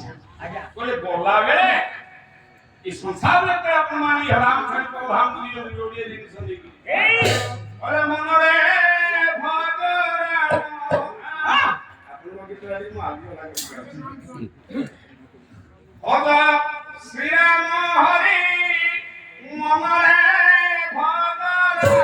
बोले बोला बेले इस संसार में तो अपन मानी हराम खाने को हम दुनिया में जोड़िए दिन संदेगी बोले मनोरे भागरा अपन लोग की तैयारी में आगे वाला होगा श्री राम हरि मनोरे भागरा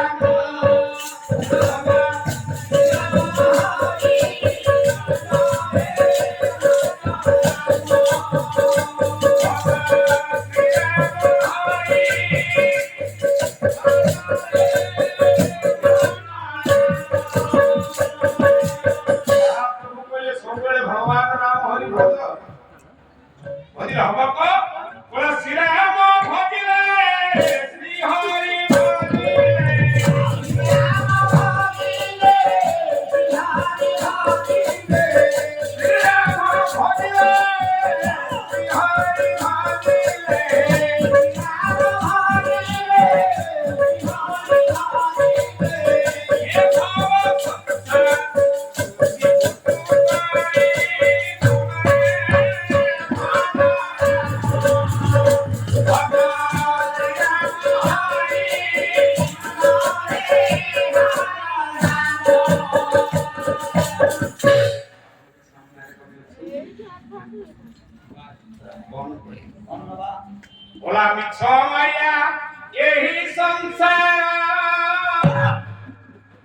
बोला मिछो मैया यही संसार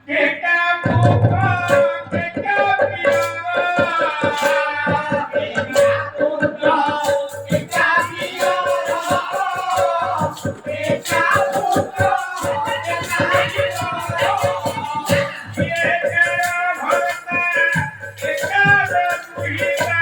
के का भूखा के का प्यारा के का भूखा के का प्यारा के का भूखा के का प्यारा ये के भरता के का दुहिता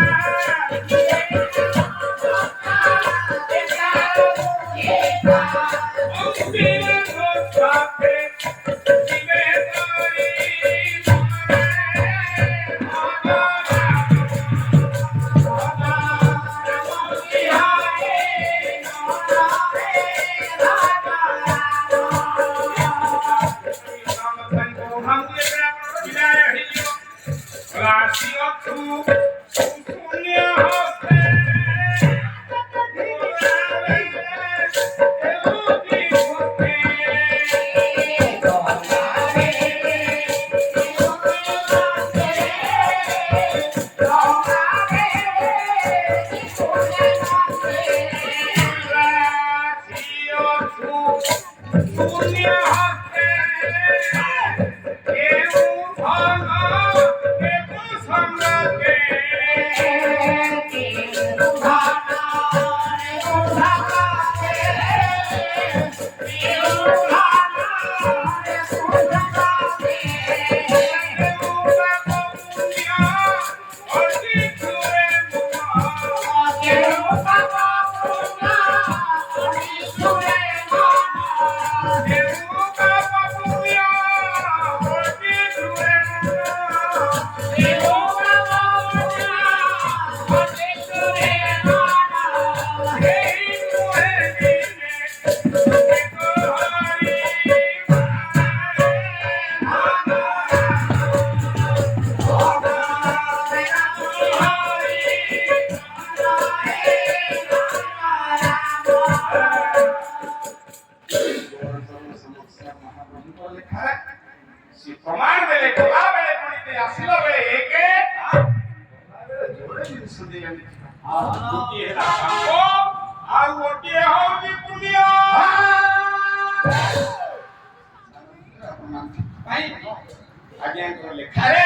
Hey,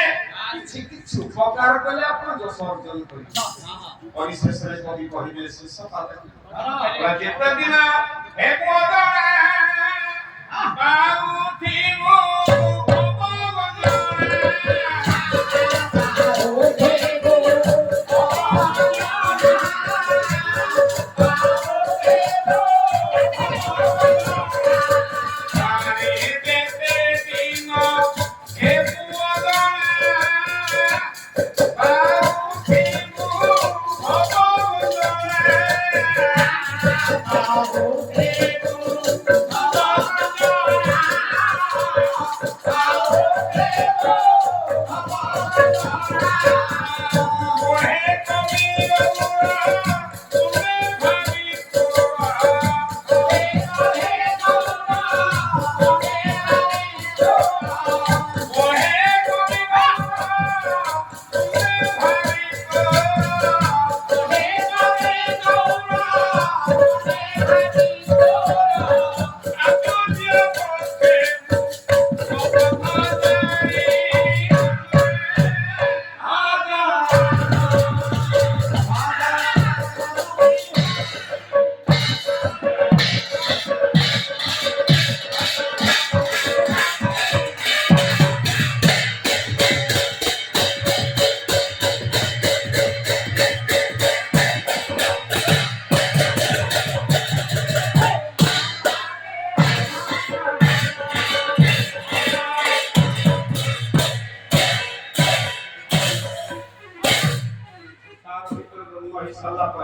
ଚିତ୍ର ଜନ୍ମ ହେଇ ସାରିଲା ପରେ